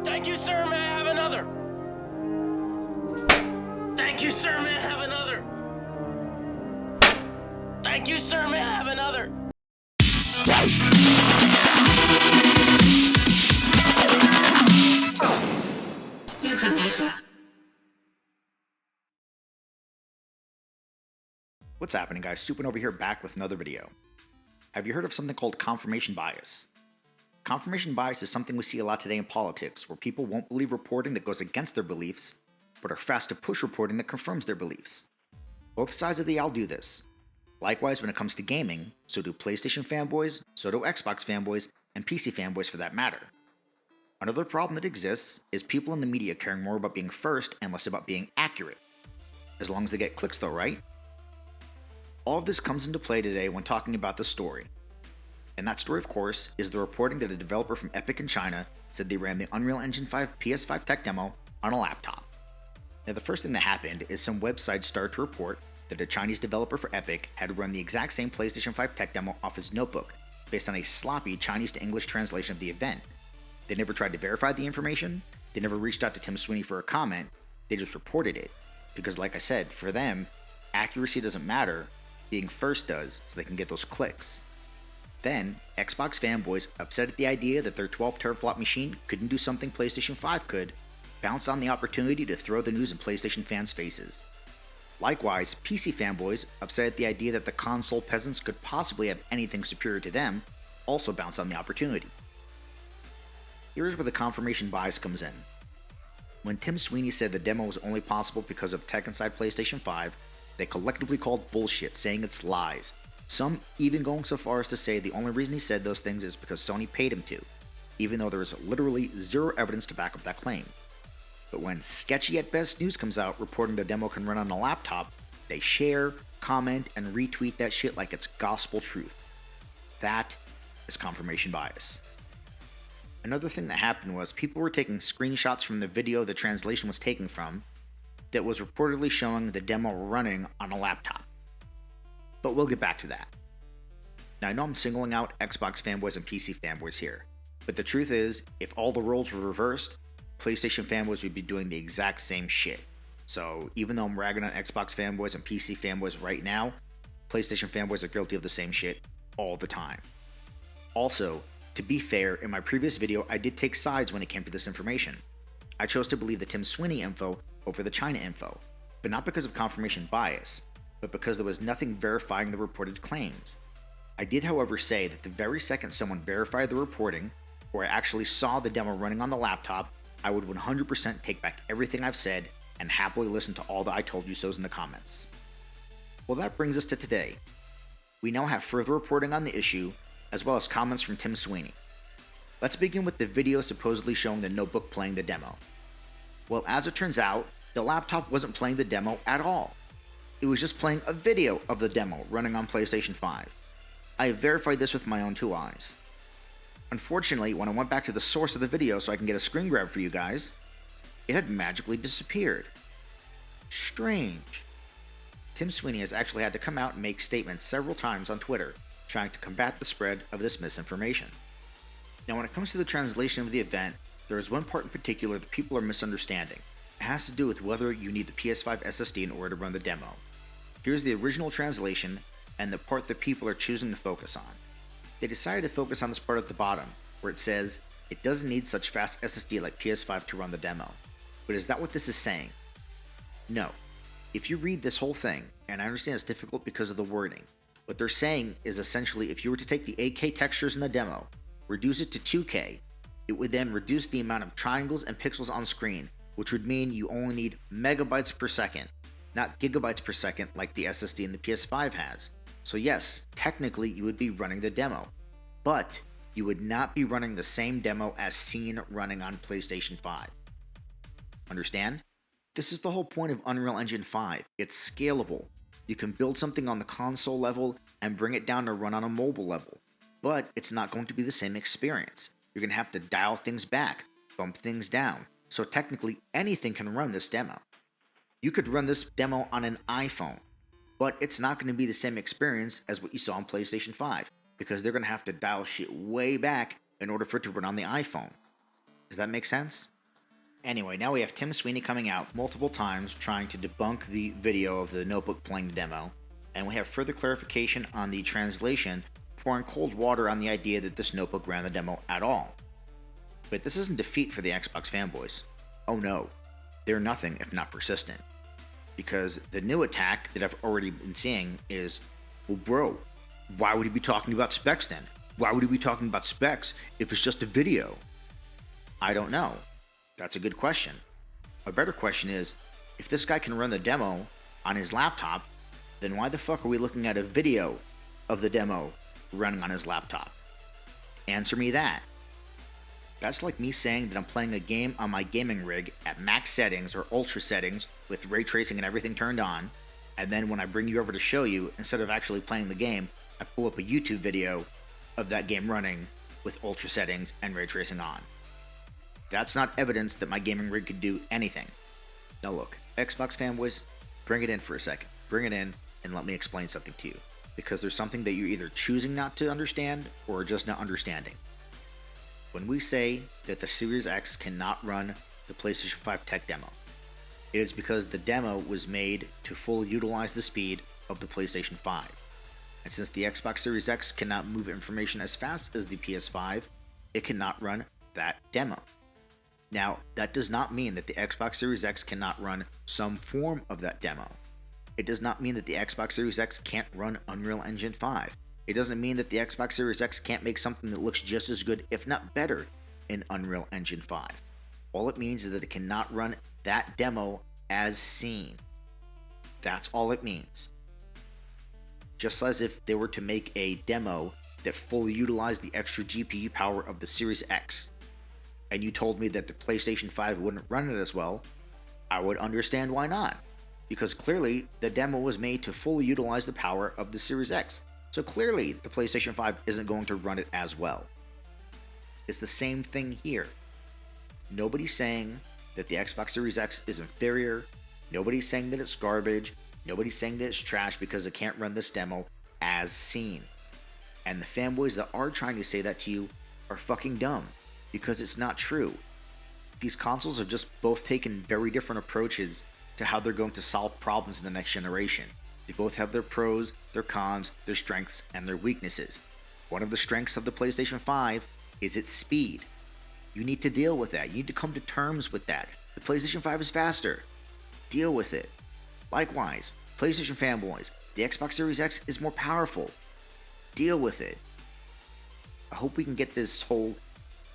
Thank you, sir. May I have another? Thank you, sir. May I have another? Thank you, sir. May I have another? What's happening, guys? Supin over here, back with another video. Have you heard of something called confirmation bias? Confirmation bias is something we see a lot today in politics, where people won't believe reporting that goes against their beliefs, but are fast to push reporting that confirms their beliefs. Both sides of the aisle do this. Likewise, when it comes to gaming, so do PlayStation fanboys, so do Xbox fanboys, and PC fanboys for that matter. Another problem that exists is people in the media caring more about being first and less about being accurate. As long as they get clicks though, right? All of this comes into play today when talking about the story. And that story, of course, is the reporting that a developer from Epic in China said they ran the Unreal Engine 5 PS5 tech demo on a laptop. Now, the first thing that happened is some websites started to report that a Chinese developer for Epic had run the exact same PlayStation 5 tech demo off his notebook based on a sloppy Chinese to English translation of the event. They never tried to verify the information, they never reached out to Tim Sweeney for a comment, they just reported it. Because like I said, for them, accuracy doesn't matter, being first does, so they can get those clicks. Then, Xbox fanboys, upset at the idea that their 12 teraflop machine couldn't do something PlayStation 5 could, bounced on the opportunity to throw the news in PlayStation fans' faces. Likewise, PC fanboys, upset at the idea that the console peasants could possibly have anything superior to them, also bounced on the opportunity. Here's where the confirmation bias comes in. When Tim Sweeney said the demo was only possible because of tech inside PlayStation 5, they collectively called bullshit, saying it's lies. Some even going so far as to say the only reason he said those things is because Sony paid him to, even though there is literally zero evidence to back up that claim. But when sketchy at best news comes out reporting the demo can run on a laptop, they share, comment, and retweet that shit like it's gospel truth. That is confirmation bias. Another thing that happened was people were taking screenshots from the video the translation was taken from that was reportedly showing the demo running on a laptop. But we'll get back to that. Now, I know I'm singling out Xbox fanboys and PC fanboys here, but the truth is, if all the roles were reversed, PlayStation fanboys would be doing the exact same shit. So even though I'm ragging on Xbox fanboys and PC fanboys right now, PlayStation fanboys are guilty of the same shit all the time. Also, to be fair, in my previous video, I did take sides when it came to this information. I chose to believe the Tim Sweeney info over the China info, but not because of confirmation bias, but because there was nothing verifying the reported claims. I did, however, say that the very second someone verified the reporting, or I actually saw the demo running on the laptop, I would 100% take back everything I've said and happily listen to all the I told you so's in the comments. Well, that brings us to today. We now have further reporting on the issue, as well as comments from Tim Sweeney. Let's begin with the video supposedly showing the notebook playing the demo. Well, as it turns out, the laptop wasn't playing the demo at all. It was just playing a video of the demo running on PlayStation 5. I have verified this with my own two eyes. Unfortunately, when I went back to the source of the video so I can get a screen grab for you guys, it had magically disappeared. Strange. Tim Sweeney has actually had to come out and make statements several times on Twitter, trying to combat the spread of this misinformation. Now, when it comes to the translation of the event, there is one part in particular that people are misunderstanding. It has to do with whether you need the PS5 SSD in order to run the demo. Here's the original translation and the part that people are choosing to focus on. They decided to focus on this part at the bottom, where it says, it doesn't need such fast SSD like PS5 to run the demo. But is that what this is saying? No. If you read this whole thing, and I understand it's difficult because of the wording, what they're saying is essentially if you were to take the 8K textures in the demo, reduce it to 2K, it would then reduce the amount of triangles and pixels on screen, which would mean you only need megabytes per second, not gigabytes per second like the SSD in the PS5 has. So yes, technically you would be running the demo, but you would not be running the same demo as seen running on PlayStation 5. Understand? This is the whole point of Unreal Engine 5. It's scalable. You can build something on the console level and bring it down to run on a mobile level, but it's not going to be the same experience. You're going to have to dial things back, bump things down, so technically anything can run this demo. You could run this demo on an iPhone, but it's not going to be the same experience as what you saw on PlayStation 5, because they're going to have to dial shit way back in order for it to run on the iPhone. Does that make sense? Anyway, now we have Tim Sweeney coming out multiple times trying to debunk the video of the notebook playing the demo, and we have further clarification on the translation pouring cold water on the idea that this notebook ran the demo at all. But this isn't defeat for the Xbox fanboys. Oh no, they're nothing if not persistent. Because the new attack that I've already been seeing is, well bro, why would he be talking about specs then? Why would he be talking about specs if it's just a video? I don't know. That's a good question. A better question is, if this guy can run the demo on his laptop, then why the fuck are we looking at a video of the demo running on his laptop? Answer me that. That's like me saying that I'm playing a game on my gaming rig at max settings or ultra settings with ray tracing and everything turned on, and then when I bring you over to show you, instead of actually playing the game, I pull up a YouTube video of that game running with ultra settings and ray tracing on. That's not evidence that my gaming rig could do anything. Now look, Xbox fanboys, bring it in for a second. Bring it in and let me explain something to you. Because there's something that you're either choosing not to understand or just not understanding. When we say that the Series X cannot run the PlayStation 5 tech demo, it is because the demo was made to fully utilize the speed of the PlayStation 5. And since the Xbox Series X cannot move information as fast as the PS5, it cannot run that demo. Now, that does not mean that the Xbox Series X cannot run some form of that demo. It does not mean that the Xbox Series X can't run Unreal Engine 5. It doesn't mean that the Xbox Series X can't make something that looks just as good, if not better, in Unreal Engine 5. All it means is that it cannot run that demo as seen. That's all it means. Just as if they were to make a demo that fully utilized the extra GPU power of the Series X, and you told me that the PlayStation 5 wouldn't run it as well, I would understand why not. Because clearly, the demo was made to fully utilize the power of the Series X. So clearly, the PlayStation 5 isn't going to run it as well. It's the same thing here. Nobody's saying that the Xbox Series X is inferior. Nobody's saying that it's garbage. Nobody's saying that it's trash because it can't run this demo as seen. And the fanboys that are trying to say that to you are fucking dumb. Because it's not true. These consoles have just both taken very different approaches to how they're going to solve problems in the next generation. They both have their pros, their cons, their strengths, and their weaknesses. One of the strengths of the PlayStation 5 is its speed. You need to deal with that. You need to come to terms with that. The PlayStation 5 is faster. Deal with it. Likewise, PlayStation fanboys, the Xbox Series X is more powerful. Deal with it. I hope we can get this whole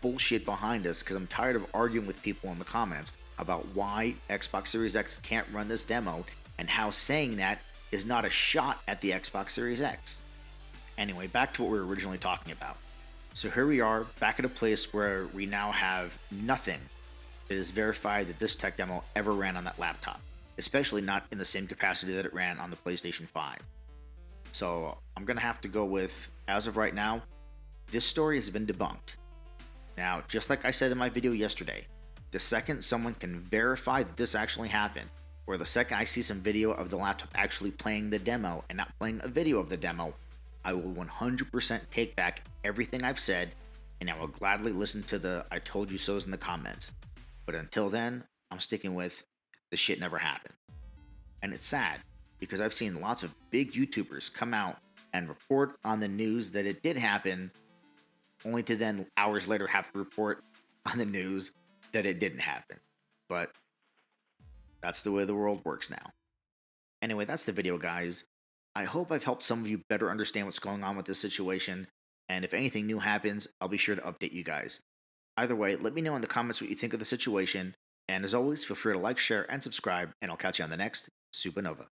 bullshit behind us, because I'm tired of arguing with people in the comments about why Xbox Series X can't run this demo and how saying that is not a shot at the Xbox Series X. Anyway, back to what we were originally talking about. So here we are, back at a place where we now have nothing that is verified that this tech demo ever ran on that laptop, especially not in the same capacity that it ran on the PlayStation 5. So I'm going to have to go with, as of right now, this story has been debunked. Now, just like I said in my video yesterday, the second someone can verify that this actually happened, or the second I see some video of the laptop actually playing the demo and not playing a video of the demo, I will 100% take back everything I've said, and I will gladly listen to the I told you so's in the comments. But until then, I'm sticking with the shit never happened. And it's sad, because I've seen lots of big YouTubers come out and report on the news that it did happen, only to then hours later have to report on the news that it didn't happen. But that's the way the world works now. Anyway, that's the video, guys. I hope I've helped some of you better understand what's going on with this situation, and if anything new happens, I'll be sure to update you guys. Either way, let me know in the comments what you think of the situation, and as always, feel free to like, share, and subscribe, and I'll catch you on the next Supernova.